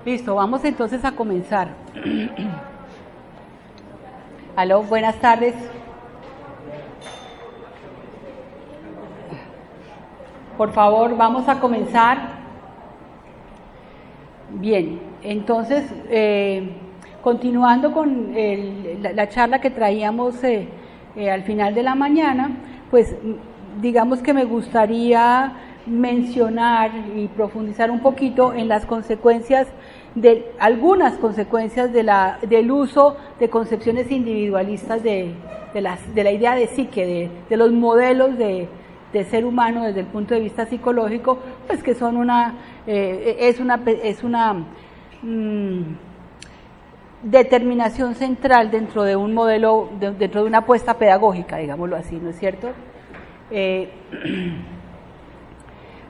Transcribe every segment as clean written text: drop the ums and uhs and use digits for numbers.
Listo, vamos entonces a comenzar. Aló, buenas tardes. Por favor, vamos a comenzar. Bien, entonces, continuando con la charla que traíamos al final de la mañana, pues digamos que me gustaría mencionar y profundizar un poquito en las consecuencias, algunas consecuencias del uso de concepciones individualistas de la idea de psique, de los modelos de ser humano desde el punto de vista psicológico, pues que son es una determinación central dentro de un modelo, dentro de una apuesta pedagógica, digámoslo así, ¿no es cierto?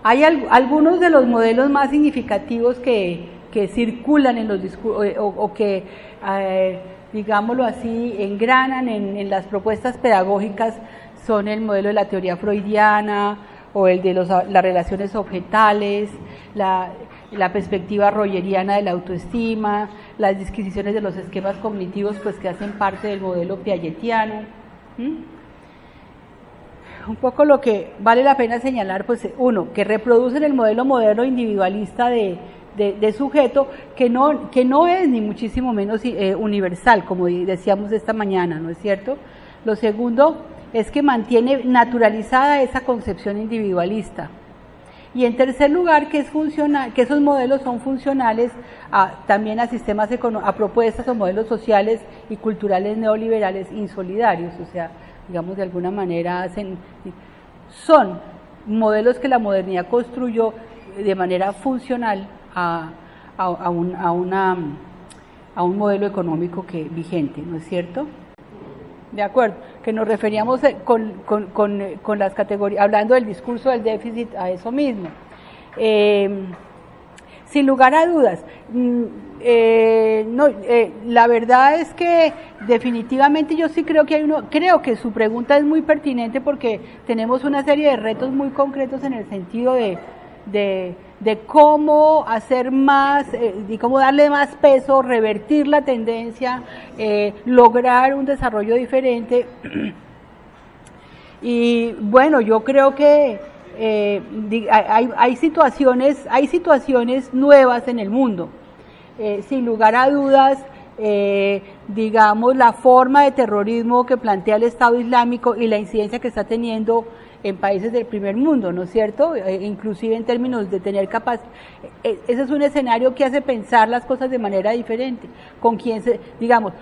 Hay algunos de los modelos más significativos que circulan en los discursos o que, digámoslo así, engranan en las propuestas pedagógicas, son el modelo de la teoría freudiana o el de las relaciones objetales, la perspectiva rogeriana de la autoestima, las disquisiciones de los esquemas cognitivos, pues que hacen parte del modelo piagetiano. Un poco lo que vale la pena señalar, pues uno, que reproducen el modelo moderno individualista de sujeto, que no es ni muchísimo menos universal, como decíamos esta mañana, ¿no es cierto? Lo segundo es que mantiene naturalizada esa concepción individualista. Y en tercer lugar, que esos modelos son funcionales también a sistemas a propuestas o modelos sociales y culturales neoliberales insolidarios, o sea, digamos de alguna manera son modelos que la modernidad construyó de manera funcional a un modelo económico vigente, ¿no es cierto? De acuerdo, que nos referíamos con las categorías, hablando del discurso del déficit, a eso mismo. Sin lugar a dudas, la verdad es que definitivamente yo sí creo creo que su pregunta es muy pertinente, porque tenemos una serie de retos muy concretos en el sentido de cómo hacer más, y cómo darle más peso, revertir la tendencia, lograr un desarrollo diferente. Y bueno, yo creo que hay situaciones nuevas en el mundo. Sin lugar a dudas, digamos, la forma de terrorismo que plantea el Estado Islámico y la incidencia que está teniendo en países del primer mundo, ¿no es cierto? Inclusive en términos de tener ese es un escenario que hace pensar las cosas de manera diferente, digamos,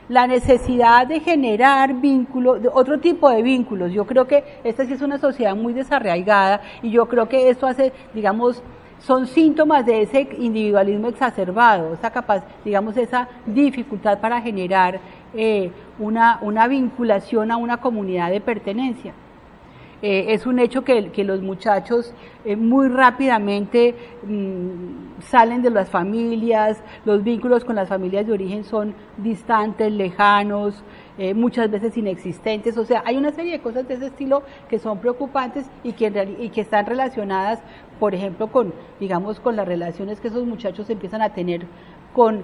la necesidad de generar vínculos, otro tipo de vínculos. Yo creo que esta sí es una sociedad muy desarraigada, y yo creo que esto digamos, son síntomas de ese individualismo exacerbado, esa dificultad para generar una vinculación a una comunidad de pertenencia. Es un hecho que los muchachos muy rápidamente salen de las familias, los vínculos con las familias de origen son distantes, lejanos, muchas veces inexistentes. O sea, hay una serie de cosas de ese estilo que son preocupantes y que están relacionadas, por ejemplo, con las relaciones que esos muchachos empiezan a tener con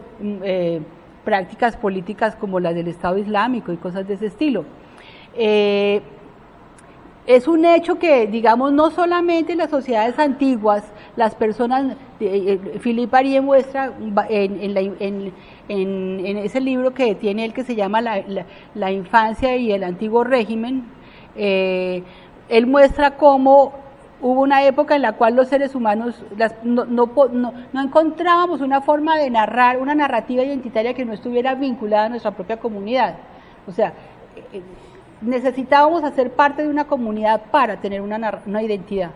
prácticas políticas como las del Estado Islámico y cosas de ese estilo. Es un hecho que, digamos, no solamente en las sociedades antiguas, las personas, Philippe Arié muestra en ese libro que tiene él, que se llama La infancia y el antiguo régimen, él muestra cómo hubo una época en la cual los seres humanos no encontrábamos una forma de narrar, una narrativa identitaria que no estuviera vinculada a nuestra propia comunidad. O sea, necesitábamos hacer parte de una comunidad para tener una identidad.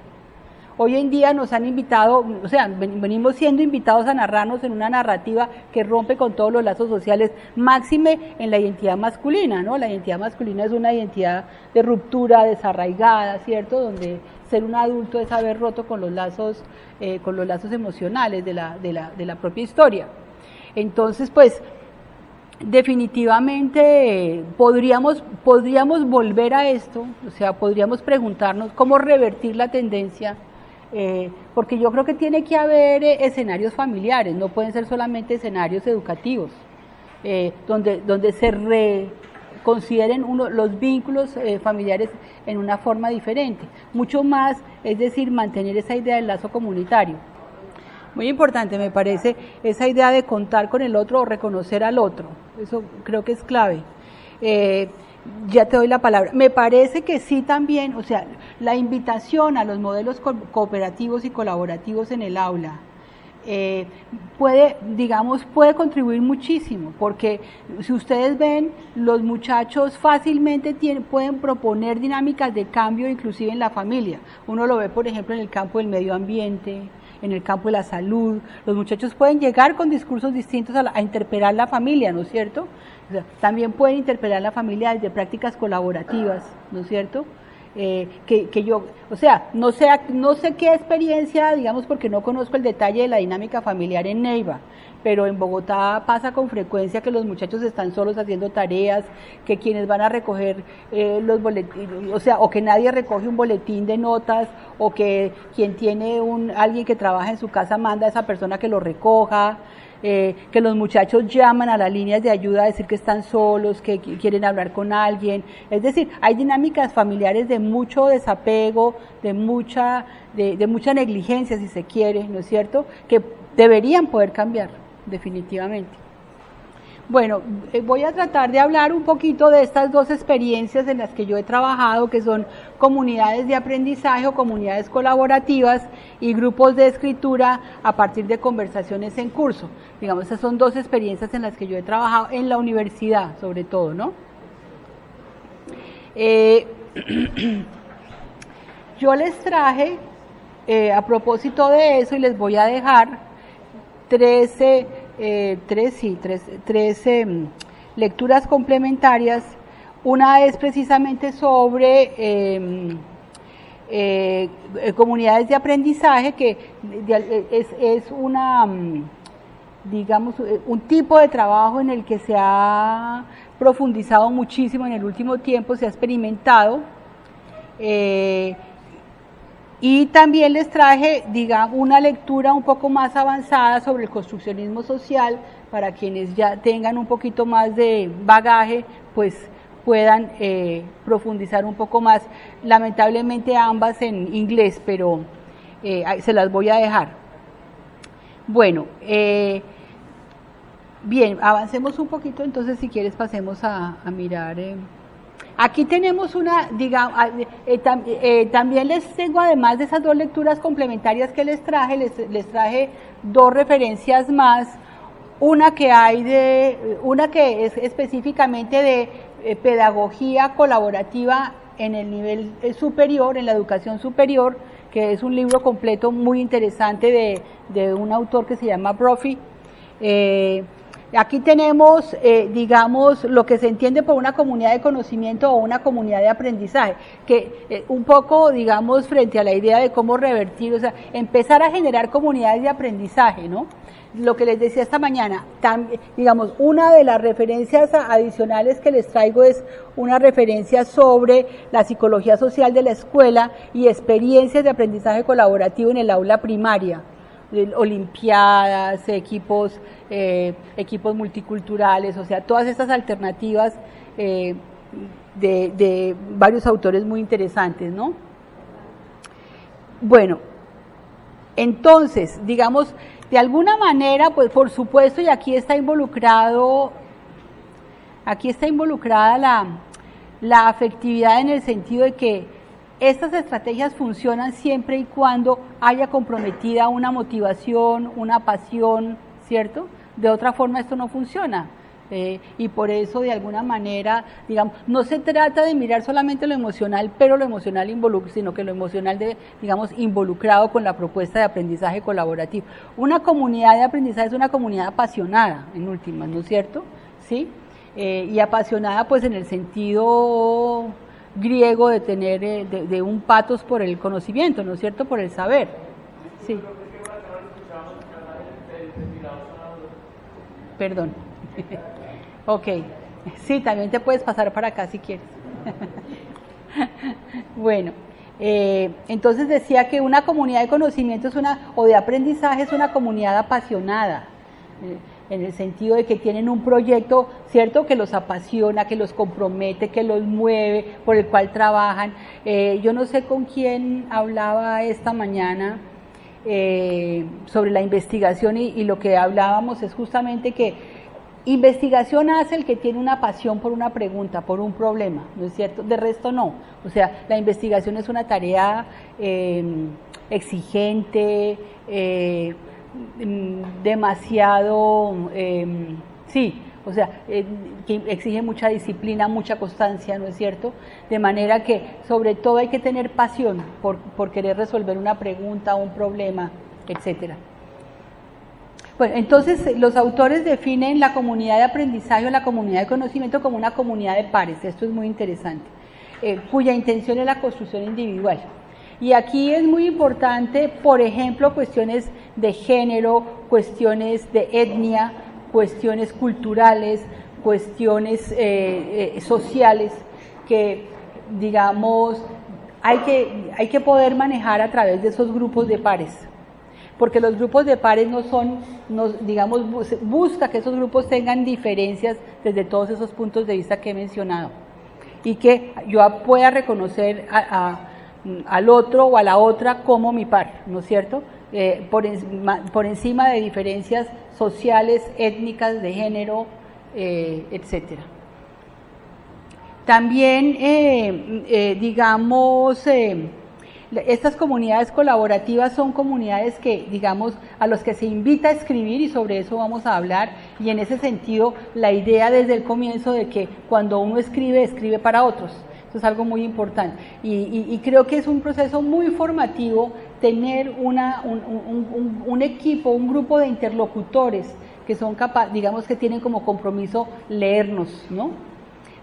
Hoy en día nos han invitado, o sea, venimos siendo invitados a narrarnos en una narrativa que rompe con todos los lazos sociales, máxime en la identidad masculina, ¿no? La identidad masculina es una identidad de ruptura, desarraigada, ¿cierto? Donde ser un adulto es haber roto con los lazos emocionales de la propia historia. Entonces, pues, definitivamente podríamos volver a esto, o sea, podríamos preguntarnos cómo revertir la tendencia porque yo creo que tiene que haber escenarios familiares, no pueden ser solamente escenarios educativos, donde se reconsideren los vínculos familiares en una forma diferente, mucho más, es decir, mantener esa idea del lazo comunitario. Muy importante me parece esa idea de contar con el otro o reconocer al otro, eso creo que es clave. Ya te doy la palabra. Me parece que sí también, o sea, la invitación a los modelos cooperativos y colaborativos en el aula puede contribuir muchísimo, porque si ustedes ven, los muchachos fácilmente pueden proponer dinámicas de cambio inclusive en la familia. Uno lo ve, por ejemplo, en el campo del medio ambiente, en el campo de la salud. Los muchachos pueden llegar con discursos distintos a interpelar la familia, ¿no es cierto? O sea, también pueden interpelar la familia desde prácticas colaborativas, ¿no es cierto? No sé qué experiencia, digamos, porque no conozco el detalle de la dinámica familiar en Neiva, pero en Bogotá pasa con frecuencia que los muchachos están solos haciendo tareas, que quienes van a recoger los boletines, o que nadie recoge un boletín de notas, o que quien tiene alguien que trabaja en su casa manda a esa persona que lo recoja, que los muchachos llaman a las líneas de ayuda a decir que están solos, que quieren hablar con alguien. Es decir, hay dinámicas familiares de mucho desapego, de mucha negligencia, si se quiere, ¿no es cierto?, que deberían poder cambiar, definitivamente. Bueno, voy a tratar de hablar un poquito de estas dos experiencias en las que yo he trabajado, que son comunidades de aprendizaje o comunidades colaborativas y grupos de escritura a partir de conversaciones en curso. Digamos, esas son dos experiencias en las que yo he trabajado en la universidad, sobre todo, ¿no? Yo les traje, a propósito de eso, y les voy a dejar 13 lecturas complementarias. Una es precisamente sobre comunidades de aprendizaje, que es un tipo de trabajo en el que se ha profundizado muchísimo en el último tiempo, se ha experimentado. Y también les traje, una lectura un poco más avanzada sobre el construccionismo social, para quienes ya tengan un poquito más de bagaje, pues puedan profundizar un poco más. Lamentablemente ambas en inglés, pero se las voy a dejar. Bueno, bien, avancemos un poquito, entonces si quieres pasemos a mirar. Aquí tenemos también les tengo, además de esas dos lecturas complementarias que les traje dos referencias más, una que es específicamente de pedagogía colaborativa en el nivel superior, en la educación superior, que es un libro completo muy interesante de un autor que se llama Brophy. Aquí tenemos, lo que se entiende por una comunidad de conocimiento o una comunidad de aprendizaje, que un poco, frente a la idea de cómo revertir, o sea, empezar a generar comunidades de aprendizaje, ¿no? Lo que les decía esta mañana, una de las referencias adicionales que les traigo es una referencia sobre la psicología social de la escuela y experiencias de aprendizaje colaborativo en el aula primaria. Olimpiadas, equipos multiculturales, o sea, todas estas alternativas de varios autores muy interesantes, ¿no? Bueno, entonces, de alguna manera, pues por supuesto, y aquí está involucrada la afectividad, en el sentido de que estas estrategias funcionan siempre y cuando haya comprometida una motivación, una pasión, ¿cierto? De otra forma esto no funciona. Y por eso, de alguna manera, no se trata de mirar solamente lo emocional, pero lo emocional sino que lo emocional involucrado con la propuesta de aprendizaje colaborativo. Una comunidad de aprendizaje es una comunidad apasionada, en últimas, ¿no es cierto? ¿Sí? Y apasionada, pues, en el sentido griego de tener de un patos por el conocimiento, ¿no es cierto?, por el saber. Sí. Perdón. Ok. Sí, también te puedes pasar para acá si quieres. Bueno, Entonces decía que una comunidad de conocimiento o de aprendizaje es una comunidad apasionada, en el sentido de que tienen un proyecto, ¿cierto?, que los apasiona, que los compromete, que los mueve, por el cual trabajan. Yo no sé con quién hablaba esta mañana sobre la investigación y lo que hablábamos es justamente que investigación hace el que tiene una pasión por una pregunta, por un problema, ¿no es cierto? De resto no. O sea, la investigación es una tarea exigente, demasiado, sí, o sea, que exige mucha disciplina, mucha constancia, ¿no es cierto? De manera que sobre todo hay que tener pasión por querer resolver una pregunta, un problema, etcétera. Bueno, entonces los autores definen la comunidad de aprendizaje o la comunidad de conocimiento como una comunidad de pares, esto es muy interesante, cuya intención es la construcción individual. Y aquí es muy importante, por ejemplo, cuestiones de género, cuestiones de etnia, cuestiones culturales, cuestiones sociales, que, digamos, hay que poder manejar a través de esos grupos de pares. Porque los grupos de pares digamos, busca que esos grupos tengan diferencias desde todos esos puntos de vista que he mencionado. Y que yo pueda reconocer al otro o a la otra como mi par, ¿no es cierto? Por encima de diferencias sociales, étnicas, de género, etcétera. También, digamos, estas comunidades colaborativas son comunidades que, digamos, a los que se invita a escribir, y sobre eso vamos a hablar, y en ese sentido la idea desde el comienzo de que cuando uno escribe, escribe para otros. Eso es algo muy importante y creo que es un proceso muy formativo tener un equipo, un grupo de interlocutores que son capaces, digamos, que tienen como compromiso leernos, ¿no?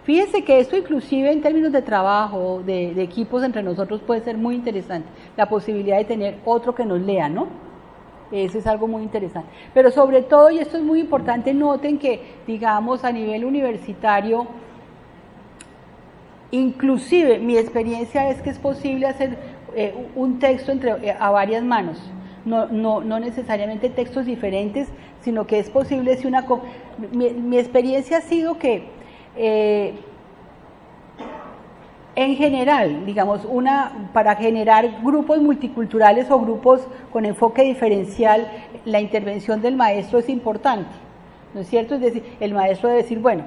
Fíjense que esto inclusive en términos de trabajo, de equipos entre nosotros puede ser muy interesante, la posibilidad de tener otro que nos lea, ¿no? Eso es algo muy interesante. Pero sobre todo, y esto es muy importante, noten que, digamos, a nivel universitario, inclusive mi experiencia es que es posible hacer un texto a varias manos, no necesariamente textos diferentes, sino que es posible si mi experiencia ha sido que en general, digamos, para generar grupos multiculturales o grupos con enfoque diferencial, la intervención del maestro es importante, ¿no es cierto? Es decir, el maestro debe decir, bueno,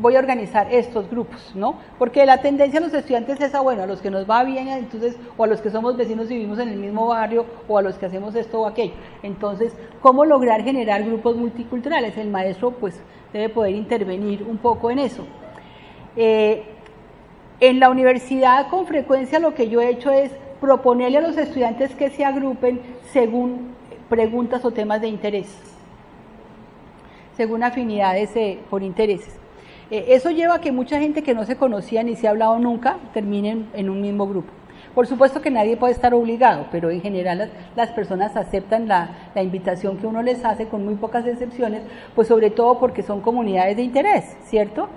voy a organizar estos grupos, ¿no? Porque la tendencia de los estudiantes es a los que nos va bien, entonces, o a los que somos vecinos y vivimos en el mismo barrio, o a los que hacemos esto o aquello. Entonces, ¿cómo lograr generar grupos multiculturales? El maestro, pues, debe poder intervenir un poco en eso. En la universidad, con frecuencia, lo que yo he hecho es proponerle a los estudiantes que se agrupen según preguntas o temas de interés, según afinidades por intereses. Eso lleva a que mucha gente que no se conocía ni se ha hablado nunca terminen en un mismo grupo. Por supuesto que nadie puede estar obligado, pero en general las personas aceptan la invitación que uno les hace, con muy pocas excepciones, pues sobre todo porque son comunidades de interés, ¿cierto?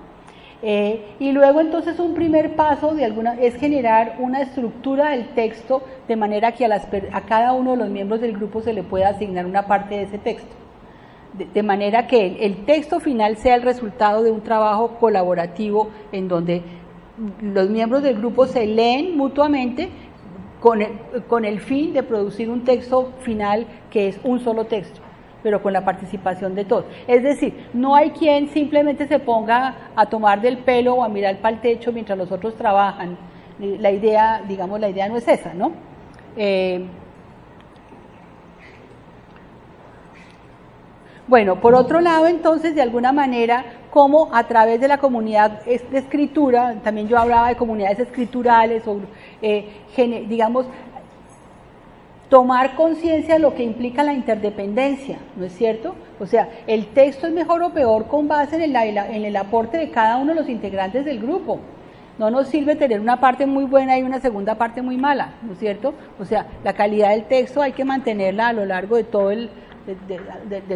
Y luego entonces un primer paso es generar una estructura del texto de manera que a cada uno de los miembros del grupo se le pueda asignar una parte de ese texto. De manera que el texto final sea el resultado de un trabajo colaborativo en donde los miembros del grupo se leen mutuamente con el fin de producir un texto final que es un solo texto, pero con la participación de todos. Es decir, no hay quien simplemente se ponga a tomar del pelo o a mirar para el techo mientras los otros trabajan. La idea no es esa, ¿no? Bueno, por otro lado, entonces, de alguna manera, como a través de la comunidad de escritura, también yo hablaba de comunidades escriturales, o digamos, tomar conciencia de lo que implica la interdependencia, ¿no es cierto? O sea, el texto es mejor o peor con base en el aporte de cada uno de los integrantes del grupo. No nos sirve tener una parte muy buena y una segunda parte muy mala, ¿no es cierto? O sea, la calidad del texto hay que mantenerla a lo largo de todo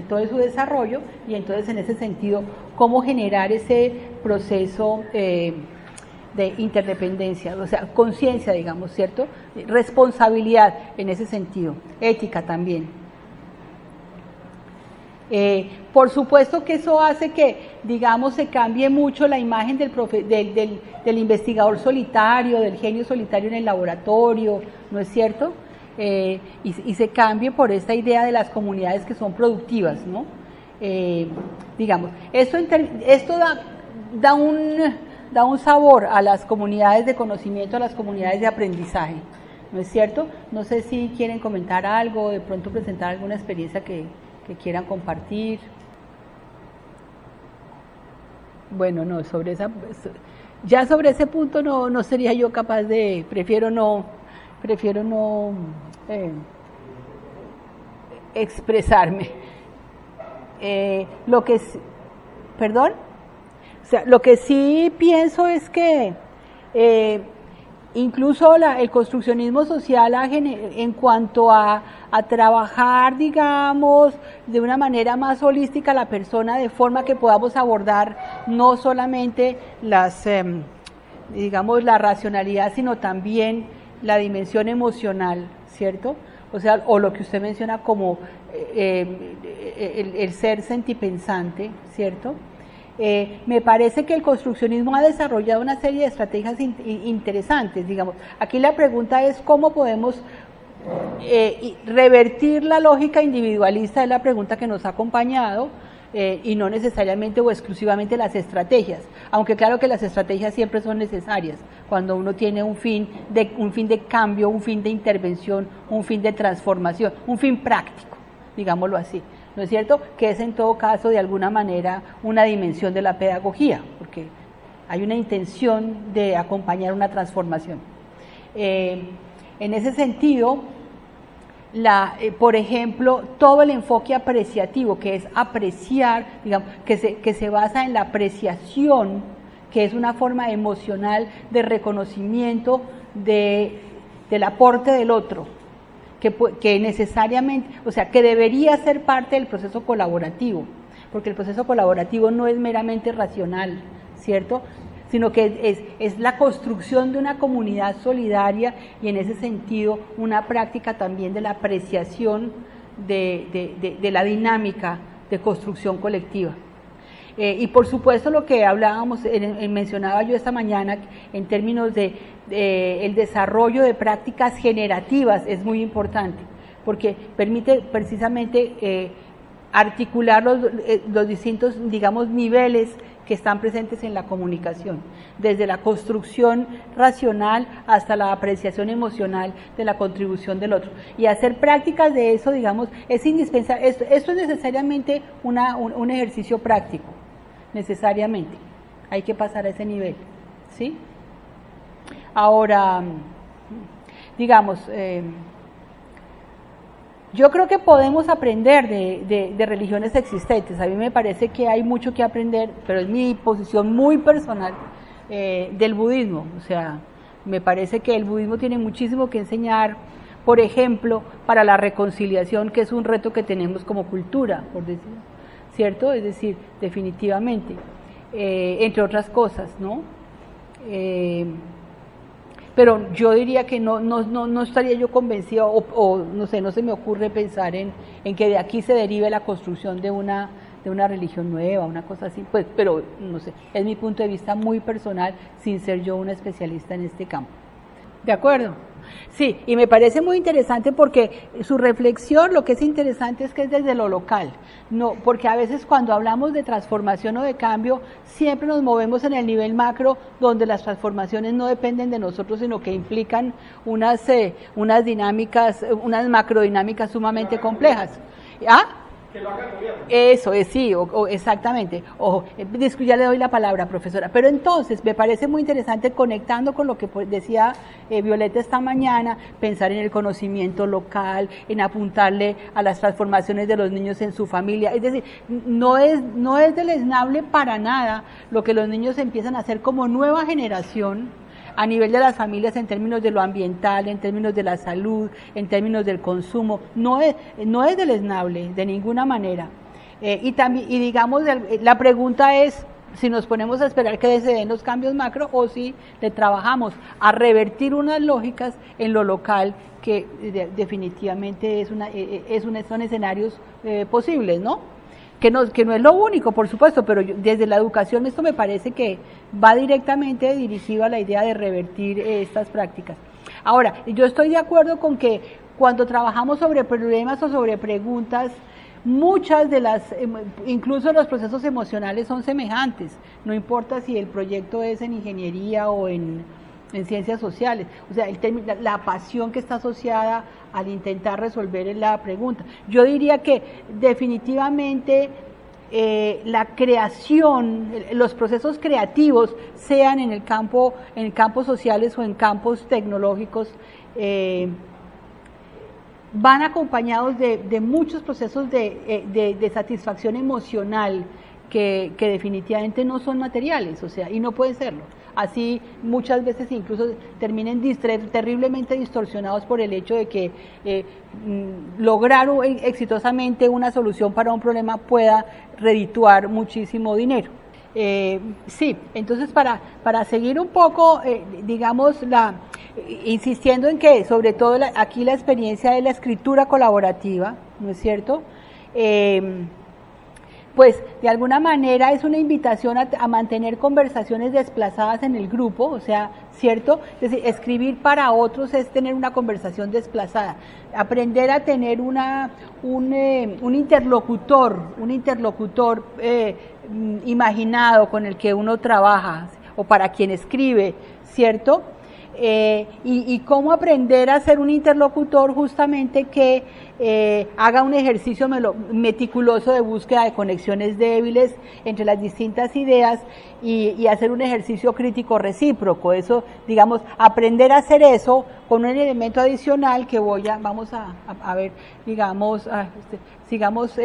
todo su desarrollo, y entonces en ese sentido, cómo generar ese proceso, de interdependencia, o sea, conciencia, digamos, ¿cierto? Responsabilidad en ese sentido, ética también. Por supuesto que eso hace que, digamos, se cambie mucho la imagen del investigador solitario, del genio solitario en el laboratorio, ¿no es cierto? Y se cambie por esta idea de las comunidades que son productivas, ¿no? Digamos, esto da un sabor a las comunidades de conocimiento, a las comunidades de aprendizaje, ¿no es cierto? No sé si quieren comentar algo, de pronto presentar alguna experiencia que quieran compartir. Bueno, no, sobre ese punto no sería yo capaz de, prefiero no expresarme. Perdón, o sea, lo que sí pienso es que incluso el construccionismo social en cuanto a trabajar, digamos, de una manera más holística a la persona, de forma que podamos abordar no solamente digamos, la racionalidad, sino también la dimensión emocional, ¿cierto? O sea, o lo que usted menciona como el ser sentipensante, ¿cierto? Me parece que el construccionismo ha desarrollado una serie de estrategias interesantes, digamos. Aquí la pregunta es cómo podemos revertir la lógica individualista, es la pregunta que nos ha acompañado, y no necesariamente o exclusivamente las estrategias, aunque claro que las estrategias siempre son necesarias cuando uno tiene un fin de cambio, un fin de intervención, un fin de transformación, un fin práctico, digámoslo así. ¿No es cierto? Que es en todo caso de alguna manera una dimensión de la pedagogía, porque hay una intención de acompañar una transformación. En ese sentido, por ejemplo, todo el enfoque apreciativo, que es apreciar, digamos, que se basa en la apreciación, que es una forma emocional de reconocimiento del aporte del otro, que necesariamente, o sea, que debería ser parte del proceso colaborativo, porque el proceso colaborativo no es meramente racional, ¿cierto?, sino que es la construcción de una comunidad solidaria y en ese sentido una práctica también de la apreciación de la dinámica de construcción colectiva. Y por supuesto lo que hablábamos, mencionaba yo esta mañana en términos de el desarrollo de prácticas generativas es muy importante, porque permite precisamente articular los distintos, digamos, niveles que están presentes en la comunicación, desde la construcción racional hasta la apreciación emocional de la contribución del otro. Y hacer prácticas de eso, digamos, es indispensable. Esto es necesariamente un ejercicio práctico, necesariamente. Hay que pasar a ese nivel, ¿sí? Ahora, digamos, yo creo que podemos aprender de religiones existentes. A mí me parece que hay mucho que aprender, pero es mi posición muy personal, del budismo. O sea, me parece que el budismo tiene muchísimo que enseñar, por ejemplo, para la reconciliación, que es un reto que tenemos como cultura, por decir, ¿cierto? Es decir, definitivamente, entre otras cosas, ¿no? Pero yo diría que no estaría yo convencida, o no sé, no se me ocurre pensar en que de aquí se derive la construcción de una religión nueva, una cosa así, pues, pero no sé, es mi punto de vista muy personal, sin ser yo una especialista en este campo. ¿De acuerdo? Sí, y me parece muy interesante porque su reflexión, lo que es interesante es que es desde lo local, no, porque a veces cuando hablamos de transformación o de cambio, siempre nos movemos en el nivel macro, donde las transformaciones no dependen de nosotros, sino que implican unas dinámicas, unas macrodinámicas sumamente complejas. ¿Ah? Que lo haga el gobierno. Eso es, sí, exactamente. Ya le doy la palabra, profesora. Pero entonces, me parece muy interesante, conectando con lo que decía Violeta esta mañana, pensar en el conocimiento local, en apuntarle a las transformaciones de los niños en su familia. Es decir, no es deleznable para nada lo que los niños empiezan a hacer como nueva generación, a nivel de las familias, en términos de lo ambiental, en términos de la salud, en términos del consumo, no es deleznable de ninguna manera. Y digamos, la pregunta es si nos ponemos a esperar que se den los cambios macro o si le trabajamos a revertir unas lógicas en lo local que definitivamente son escenarios posibles, ¿no? Que no es lo único, por supuesto, pero desde la educación esto me parece que va directamente dirigido a la idea de revertir estas prácticas. Ahora, yo estoy de acuerdo con que cuando trabajamos sobre problemas o sobre preguntas, muchas de las, incluso los procesos emocionales son semejantes, no importa si el proyecto es en ingeniería o en ciencias sociales, o sea, la pasión que está asociada al intentar resolver la pregunta. Yo diría que definitivamente la creación, los procesos creativos, sean en campos sociales o en campos tecnológicos, van acompañados de muchos procesos de satisfacción emocional que definitivamente no son materiales, o sea, y no pueden serlo. Así muchas veces incluso terminen terriblemente distorsionados por el hecho de que lograr exitosamente una solución para un problema pueda redituar muchísimo dinero. Sí, entonces para seguir un poco, digamos, insistiendo en que sobre todo aquí la experiencia de la escritura colaborativa, ¿no es cierto?, pues de alguna manera es una invitación a mantener conversaciones desplazadas en el grupo, o sea, ¿cierto? Es decir, escribir para otros es tener una conversación desplazada, aprender a tener un interlocutor imaginado con el que uno trabaja o para quien escribe, ¿cierto? Y cómo aprender a ser un interlocutor justamente que haga un ejercicio meticuloso de búsqueda de conexiones débiles entre las distintas ideas y hacer un ejercicio crítico recíproco. Eso, digamos, aprender a hacer eso con un elemento adicional que vamos a ver, digamos, sigamos.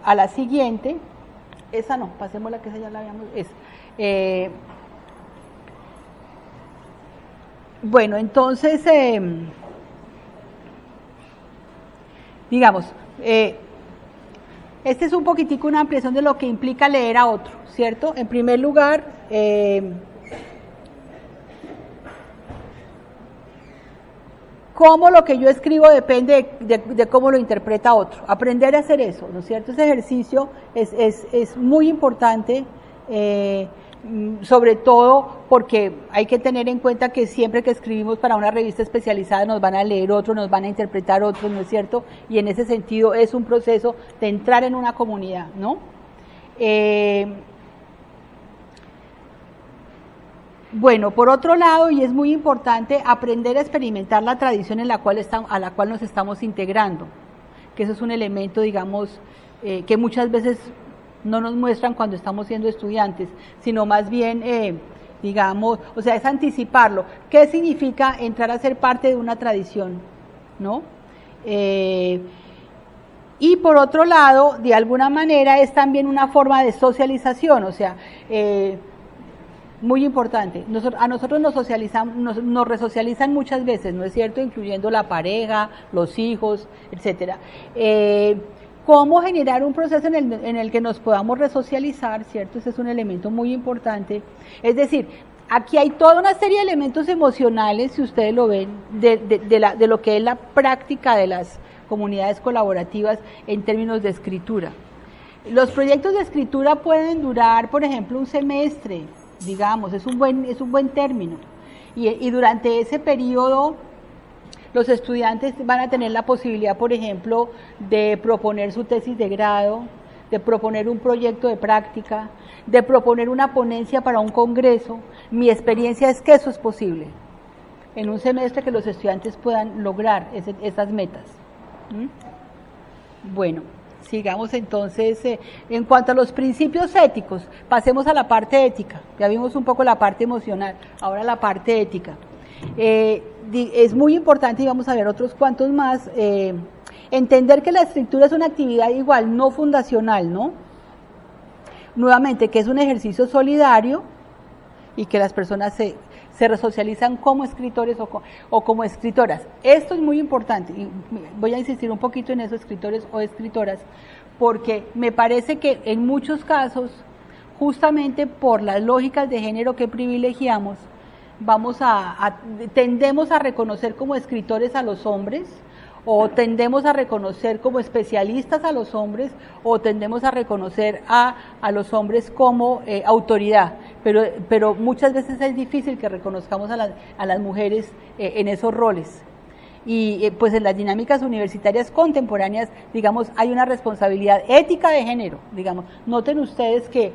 A la siguiente. Esa no, pasemos la que esa ya la habíamos. Bueno, entonces, digamos, este es un poquitico una ampliación de lo que implica leer a otro, ¿cierto? En primer lugar, cómo lo que yo escribo depende de cómo lo interpreta otro. Aprender a hacer eso, ¿no es cierto? Ese ejercicio es muy importante, sobre todo porque hay que tener en cuenta que siempre que escribimos para una revista especializada nos van a leer otros, nos van a interpretar otros, ¿no es cierto? Y en ese sentido es un proceso de entrar en una comunidad, ¿no? Bueno, por otro lado, y es muy importante, aprender a experimentar la tradición a la cual nos estamos integrando, que eso es un elemento, digamos, que muchas veces no nos muestran cuando estamos siendo estudiantes, sino más bien, digamos, o sea, es anticiparlo. ¿Qué significa entrar a ser parte de una tradición? ¿No? Y por otro lado, de alguna manera, es también una forma de socialización, o sea, muy importante, a nosotros nos resocializan muchas veces, ¿no es cierto?, incluyendo la pareja, los hijos, etcétera. ¿Cómo generar un proceso en el que nos podamos resocializar, cierto? Ese es un elemento muy importante. Es decir, aquí hay toda una serie de elementos emocionales, si ustedes lo ven, de lo que es la práctica de las comunidades colaborativas en términos de escritura. Los proyectos de escritura pueden durar, por ejemplo, un semestre, digamos, es un buen término, y durante ese periodo los estudiantes van a tener la posibilidad, por ejemplo, de proponer su tesis de grado, de proponer un proyecto de práctica, de proponer una ponencia para un congreso. Mi experiencia es que eso es posible en un semestre, que los estudiantes puedan lograr esas metas. Bueno, sigamos entonces. En cuanto a los principios éticos, pasemos a la parte ética. Ya vimos un poco la parte emocional, ahora la parte ética. Es muy importante, y vamos a ver otros cuantos más, entender que la escritura es una actividad igual, no fundacional, ¿no? Nuevamente, que es un ejercicio solidario y que las personas se resocializan como escritores o como escritoras. Esto es muy importante, y voy a insistir un poquito en eso, escritores o escritoras, porque me parece que en muchos casos, justamente por las lógicas de género que privilegiamos, tendemos a reconocer como escritores a los hombres, o tendemos a reconocer como especialistas a los hombres, o tendemos a reconocer a los hombres como autoridad, pero muchas veces es difícil que reconozcamos a las mujeres en esos roles. Y pues en las dinámicas universitarias contemporáneas, digamos, hay una responsabilidad ética de género, digamos. Noten ustedes que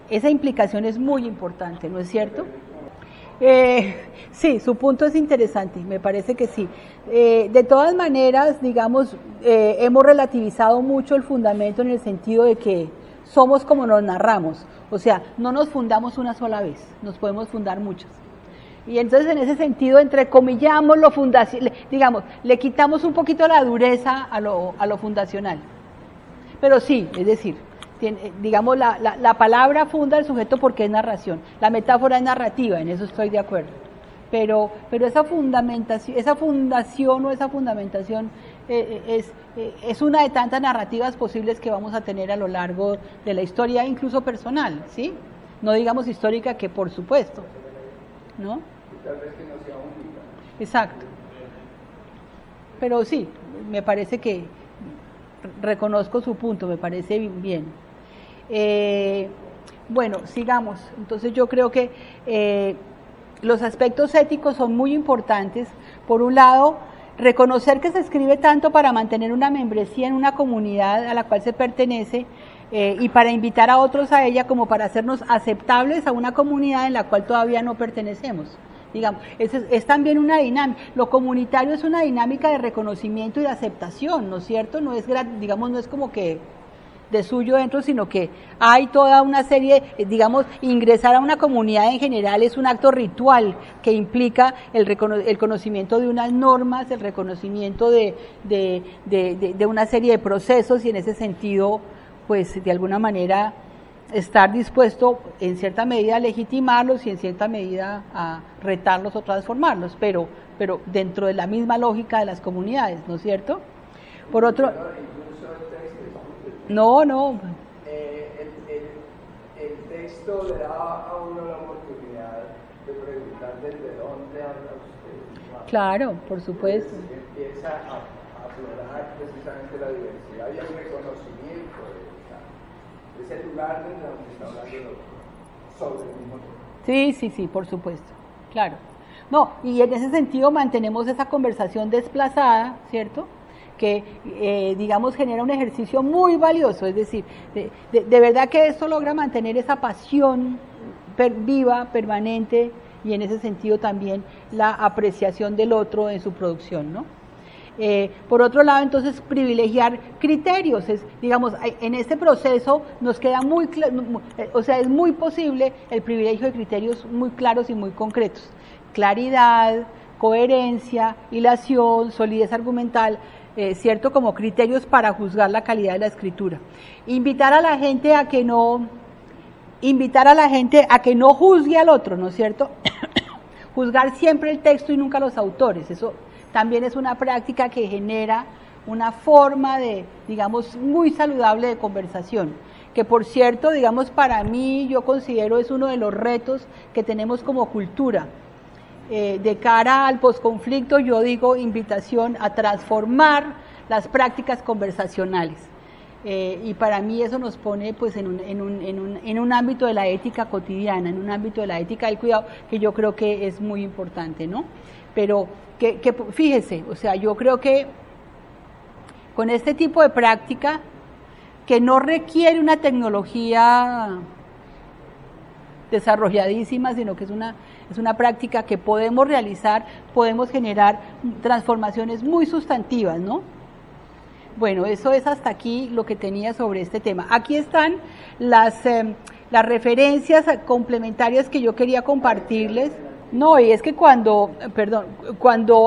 esa implicación es muy importante, ¿no es cierto? Sí, su punto es interesante, me parece que sí. De todas maneras, digamos, hemos relativizado mucho el fundamento en el sentido de que somos como nos narramos, o sea, no nos fundamos una sola vez, nos podemos fundar muchas. Y entonces en ese sentido, entrecomillamos lo fundacional, digamos, le quitamos un poquito la dureza a lo fundacional. Pero sí, es decir, digamos, la palabra funda el sujeto porque es narración, la metáfora es narrativa, en eso estoy de acuerdo. Pero esa fundación es una de tantas narrativas posibles que vamos a tener a lo largo de la historia, incluso personal, ¿sí? No digamos histórica, que por supuesto, ¿no? Tal vez que no sea única. Exacto. Pero sí, me parece que reconozco su punto, me parece bien. Bueno, sigamos. Entonces yo creo que los aspectos éticos son muy importantes. Por un lado, reconocer que se escribe tanto para mantener una membresía en una comunidad a la cual se pertenece, y para invitar a otros a ella, como para hacernos aceptables a una comunidad en la cual todavía no pertenecemos. Digamos, es también una dinámica, lo comunitario es una dinámica de reconocimiento y de aceptación, ¿no es cierto? No es, digamos, no es como que de suyo dentro, sino que hay toda una serie, digamos, ingresar a una comunidad en general es un acto ritual que implica el conocimiento de unas normas, el reconocimiento de una serie de procesos, y en ese sentido, pues, de alguna manera, estar dispuesto en cierta medida a legitimarlos y en cierta medida a retarlos o transformarlos, pero dentro de la misma lógica de las comunidades, ¿no es cierto? Por otro... No. El texto le da a uno la oportunidad de preguntar desde dónde habla usted. Claro, por supuesto. Empieza a aflorar precisamente la diversidad y el reconocimiento de ese lugar desde donde está hablando sobre el mismo tema. Sí, por supuesto, claro. No, y en ese sentido mantenemos esa conversación desplazada, ¿cierto?, que digamos genera un ejercicio muy valioso, es decir, de verdad que esto logra mantener esa pasión viva, permanente, y en ese sentido también la apreciación del otro en su producción, ¿no? Por otro lado, entonces, privilegiar criterios, digamos, en este proceso nos queda muy claro, o sea, es muy posible el privilegio de criterios muy claros y muy concretos: claridad, coherencia, hilación, solidez argumental, ¿cierto?, como criterios para juzgar la calidad de la escritura. Invitar a la gente a que no juzgue al otro, ¿no es cierto? Juzgar siempre el texto y nunca los autores. Eso también es una práctica que genera una forma de, digamos, muy saludable de conversación, que por cierto, digamos, para mí, yo considero es uno de los retos que tenemos como cultura. De cara al posconflicto, yo digo invitación a transformar las prácticas conversacionales, y para mí eso nos pone, pues, en un ámbito de la ética cotidiana, en un ámbito de la ética del cuidado, que yo creo que es muy importante, ¿no? Pero que fíjese, o sea, yo creo que con este tipo de práctica, que no requiere una tecnología desarrolladísima, sino que es una práctica que podemos realizar, podemos generar transformaciones muy sustantivas, ¿no? Bueno, eso es hasta aquí lo que tenía sobre este tema. Aquí están las referencias complementarias que yo quería compartirles. No, y es que cuando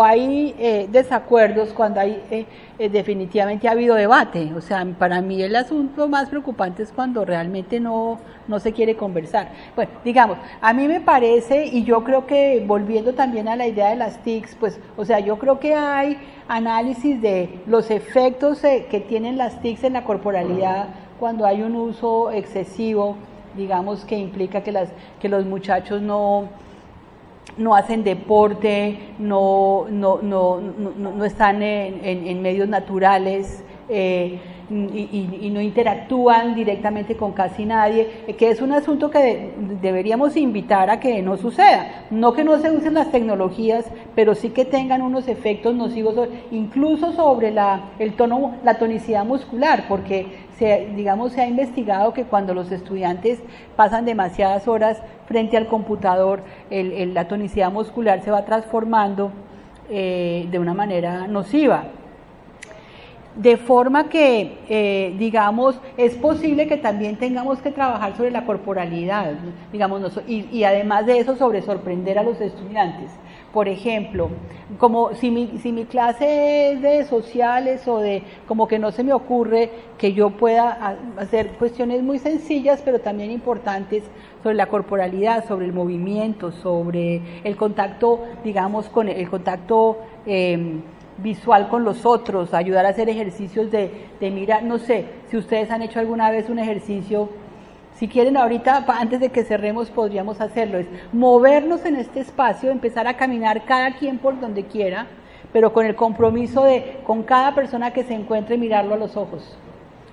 hay desacuerdos, cuando hay definitivamente ha habido debate, o sea, para mí el asunto más preocupante es cuando realmente no se quiere conversar. Bueno, digamos, a mí me parece, y yo creo que volviendo también a la idea de las TICs, pues, o sea, yo creo que hay análisis de los efectos que tienen las TICs en la corporalidad cuando hay un uso excesivo, digamos, que implica que los muchachos no hacen deporte, no están en medios naturales y no interactúan directamente con casi nadie, que es un asunto que deberíamos invitar a que no suceda. No que no se usen las tecnologías, pero sí que tengan unos efectos nocivos, incluso sobre la tonicidad muscular, porque se ha investigado que cuando los estudiantes pasan demasiadas horas frente al computador, la tonicidad muscular se va transformando de una manera nociva. De forma que, digamos, es posible que también tengamos que trabajar sobre la corporalidad, digamos, y además de eso sobre sorprender a los estudiantes. Por ejemplo, como si mi clase es de sociales o como que no se me ocurre que yo pueda hacer cuestiones muy sencillas, pero también importantes sobre la corporalidad, sobre el movimiento, sobre el contacto, digamos, con el contacto visual con los otros, ayudar a hacer ejercicios de mirar, no sé, si ustedes han hecho alguna vez un ejercicio. Si quieren ahorita, antes de que cerremos, podríamos hacerlo, es movernos en este espacio, empezar a caminar cada quien por donde quiera, pero con el compromiso de, con cada persona que se encuentre, mirarlo a los ojos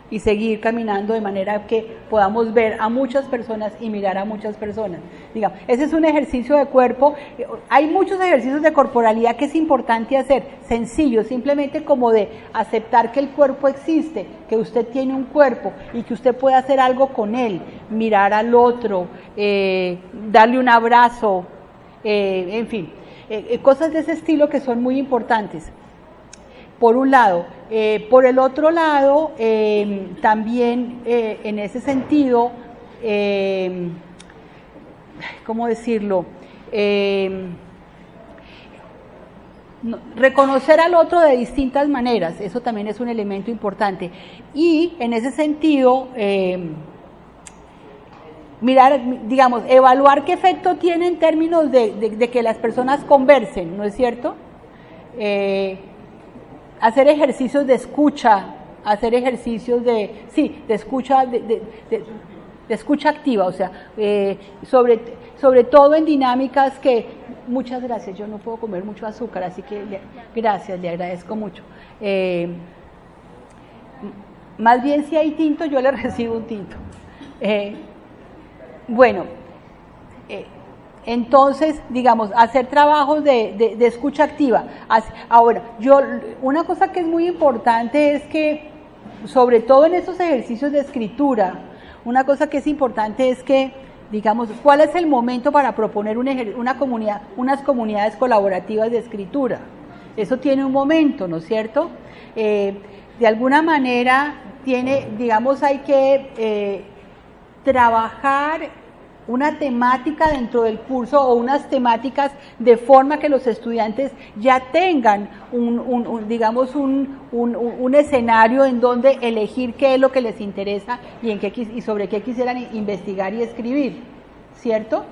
y seguir caminando de manera que podamos ver a muchas personas y mirar a muchas personas. Digamos, ese es un ejercicio de cuerpo. Hay muchos ejercicios de corporalidad que es importante hacer, sencillos, simplemente como de aceptar que el cuerpo existe, que usted tiene un cuerpo y que usted puede hacer algo con él, mirar al otro, darle un abrazo, en fin, cosas de ese estilo que son muy importantes. Por un lado. Por el otro lado, también en ese sentido, ¿cómo decirlo? Reconocer al otro de distintas maneras, eso también es un elemento importante. Y en ese sentido, mirar, digamos, evaluar qué efecto tiene en términos de que las personas conversen, ¿no es cierto? Hacer ejercicios de escucha, hacer ejercicios de escucha, de escucha activa, o sea, sobre todo en dinámicas que, muchas gracias, yo no puedo comer mucho azúcar, así que gracias, le agradezco mucho. Más bien si hay tinto, yo le recibo un tinto. Entonces, digamos, hacer trabajos de escucha activa. Ahora, una cosa que es muy importante es que, sobre todo en estos ejercicios de escritura, una cosa que es importante es que, digamos, ¿cuál es el momento para proponer unas comunidades colaborativas de escritura? Eso tiene un momento, ¿no es cierto? De alguna manera hay que trabajar una temática dentro del curso o unas temáticas de forma que los estudiantes ya tengan un escenario en donde elegir qué es lo que les interesa y sobre qué quisieran investigar y escribir, ¿cierto?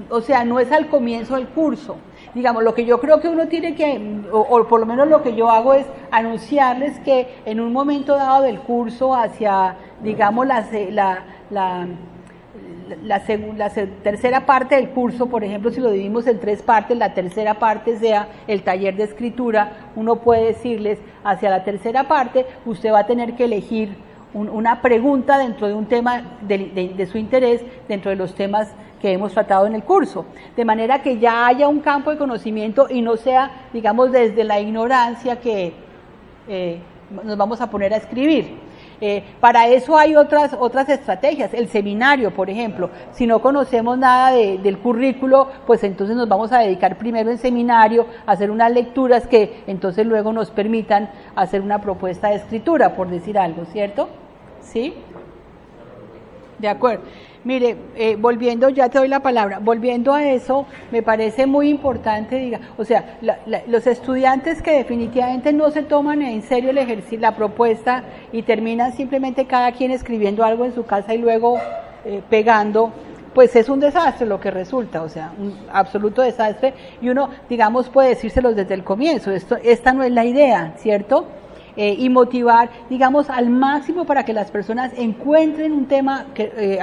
O sea, no es al comienzo del curso. Digamos, lo que yo creo que uno tiene que, o por lo menos lo que yo hago es anunciarles que en un momento dado del curso hacia, digamos, la tercera parte del curso, por ejemplo, si lo dividimos en 3 partes, la tercera parte sea el taller de escritura, uno puede decirles, hacia la tercera parte, usted va a tener que elegir una pregunta dentro de un tema de su interés, dentro de los temas que hemos tratado en el curso, de manera que ya haya un campo de conocimiento y no sea, digamos, desde la ignorancia que nos vamos a poner a escribir. Para eso hay otras estrategias. El seminario, por ejemplo, si no conocemos nada del currículo, pues entonces nos vamos a dedicar primero en seminario a hacer unas lecturas que entonces luego nos permitan hacer una propuesta de escritura, por decir algo, ¿cierto? ¿Sí? De acuerdo. Mire, volviendo, ya te doy la palabra, volviendo a eso, me parece muy importante, o sea, los estudiantes que definitivamente no se toman en serio el ejercicio, la propuesta y terminan simplemente cada quien escribiendo algo en su casa y luego pegando, pues es un desastre lo que resulta, o sea, un absoluto desastre, y uno, digamos, puede decírselos desde el comienzo, esta no es la idea, ¿cierto? Y motivar, digamos, al máximo para que las personas encuentren un tema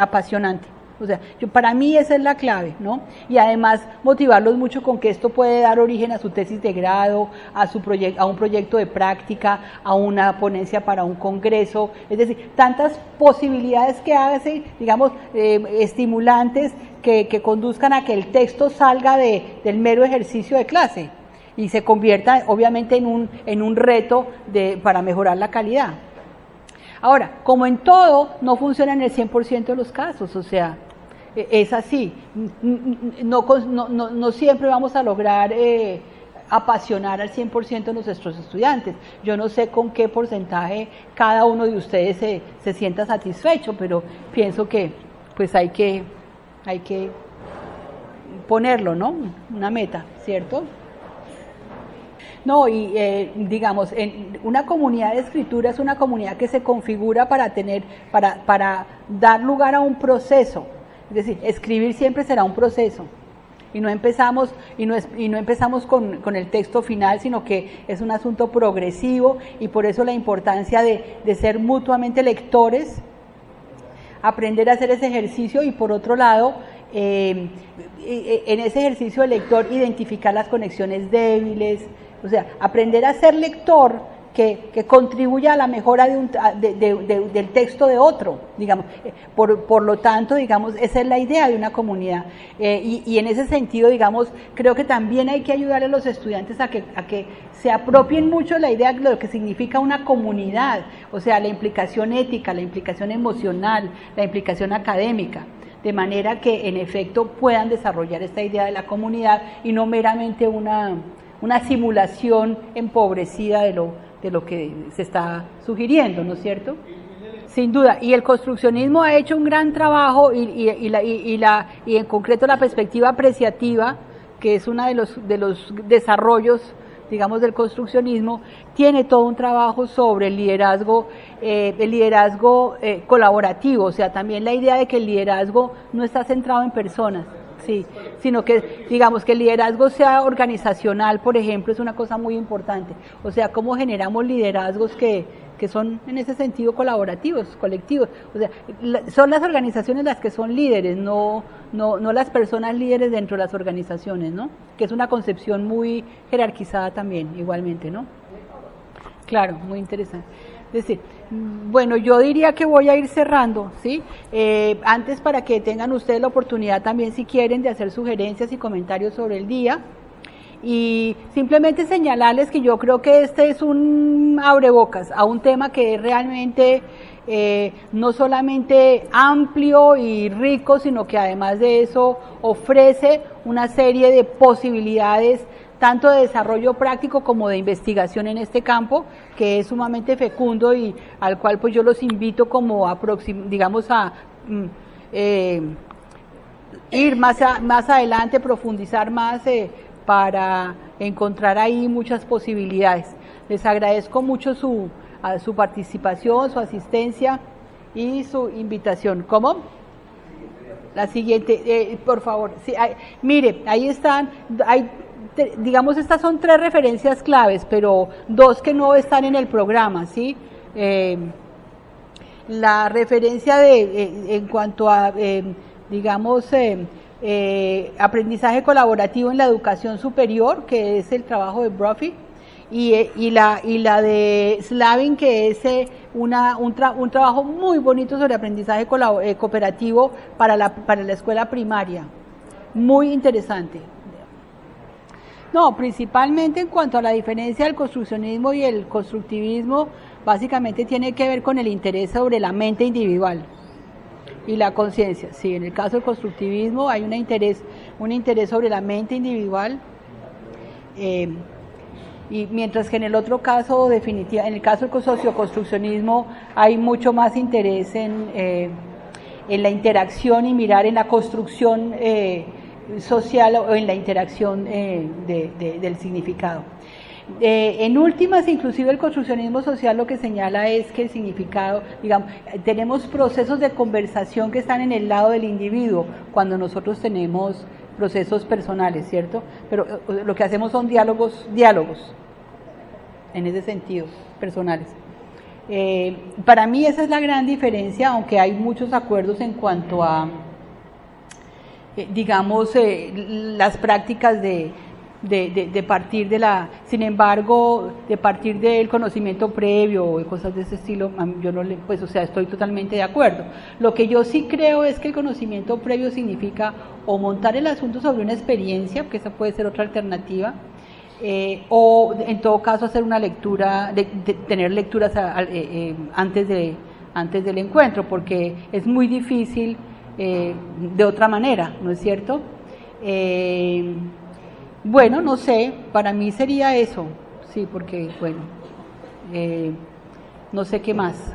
apasionante. O sea, para mí esa es la clave, ¿no? Y además motivarlos mucho con que esto puede dar origen a su tesis de grado, a un proyecto de práctica, a una ponencia para un congreso, es decir, tantas posibilidades que hacen, digamos, estimulantes que conduzcan a que el texto salga del mero ejercicio de clase y se convierta obviamente en un reto para mejorar la calidad. Ahora, como en todo, no funciona en el 100% de los casos, o sea, es así, no siempre vamos a lograr apasionar al 100% de nuestros estudiantes. Yo no sé con qué porcentaje cada uno de ustedes se sienta satisfecho, pero pienso que pues hay que ponerlo, ¿no? Una meta, ¿cierto? No, y digamos, una comunidad de escritura es una comunidad que se configura para dar lugar a un proceso. Es decir, escribir siempre será un proceso. Y no empezamos con el texto final, sino que es un asunto progresivo, y por eso la importancia de ser mutuamente lectores, aprender a hacer ese ejercicio, y por otro lado, en ese ejercicio de lector, identificar las conexiones débiles, o sea, aprender a ser lector que contribuya a la mejora del texto de otro, digamos. Por lo tanto, digamos, esa es la idea de una comunidad. Y en ese sentido, digamos, creo que también hay que ayudar a los estudiantes a que se apropien mucho de la idea de lo que significa una comunidad, o sea, la implicación ética, la implicación emocional, la implicación académica, de manera que en efecto puedan desarrollar esta idea de la comunidad y no meramente una simulación empobrecida de lo que se está sugiriendo, ¿no es cierto? Sin duda, y el construccionismo ha hecho un gran trabajo y en concreto la perspectiva apreciativa, que es uno de los desarrollos, digamos, del construccionismo, tiene todo un trabajo sobre el liderazgo colaborativo, o sea, también la idea de que el liderazgo no está centrado en personas, sí, sino que, digamos, que el liderazgo sea organizacional, por ejemplo, es una cosa muy importante. O sea, cómo generamos liderazgos que son en ese sentido colaborativos, colectivos. O sea, son las organizaciones las que son líderes, no las personas líderes dentro de las organizaciones, ¿no? Que es una concepción muy jerarquizada también, igualmente, ¿no? Claro, muy interesante. Es decir, bueno, yo diría que voy a ir cerrando, ¿sí? Antes, para que tengan ustedes la oportunidad también, si quieren, de hacer sugerencias y comentarios sobre el día, y simplemente señalarles que yo creo que este es un abrebocas a un tema que es realmente no solamente amplio y rico, sino que además de eso ofrece una serie de posibilidades tanto de desarrollo práctico como de investigación en este campo, que es sumamente fecundo y al cual pues yo los invito como a ir más adelante, profundizar más para encontrar ahí muchas posibilidades. Les agradezco mucho su participación, su asistencia y su invitación. ¿Cómo? La siguiente, por favor. Sí, mire, ahí están, digamos, estas son 3 referencias claves, pero 2 que no están en el programa, ¿sí? La referencia en cuanto a, digamos, aprendizaje colaborativo en la educación superior, que es el trabajo de Brophy, y la de Slavin, que es un trabajo muy bonito sobre aprendizaje cooperativo para la escuela primaria, muy interesante. No, principalmente en cuanto a la diferencia del construccionismo y el constructivismo, básicamente tiene que ver con el interés sobre la mente individual y la conciencia. Sí, en el caso del constructivismo hay un interés sobre la mente individual, y mientras que en el otro caso, en el caso del socioconstruccionismo, hay mucho más interés en la interacción y mirar en la construcción social o en la interacción del significado. En últimas, inclusive el construccionismo social lo que señala es que el significado, digamos, tenemos procesos de conversación que están en el lado del individuo cuando nosotros tenemos procesos personales, ¿cierto? Pero lo que hacemos son diálogos en ese sentido, personales. Para mí esa es la gran diferencia, aunque hay muchos acuerdos en cuanto a, digamos, las prácticas de partir de la, sin embargo, de partir del conocimiento previo o cosas de ese estilo, yo no le, pues, o sea, estoy totalmente de acuerdo. Lo que yo sí creo es que el conocimiento previo significa o montar el asunto sobre una experiencia, porque esa puede ser otra alternativa, o en todo caso hacer una lectura, tener lecturas antes del encuentro, porque es muy difícil de otra manera, ¿no es cierto? Bueno, no sé, para mí sería eso, sí, porque, bueno, no sé qué más.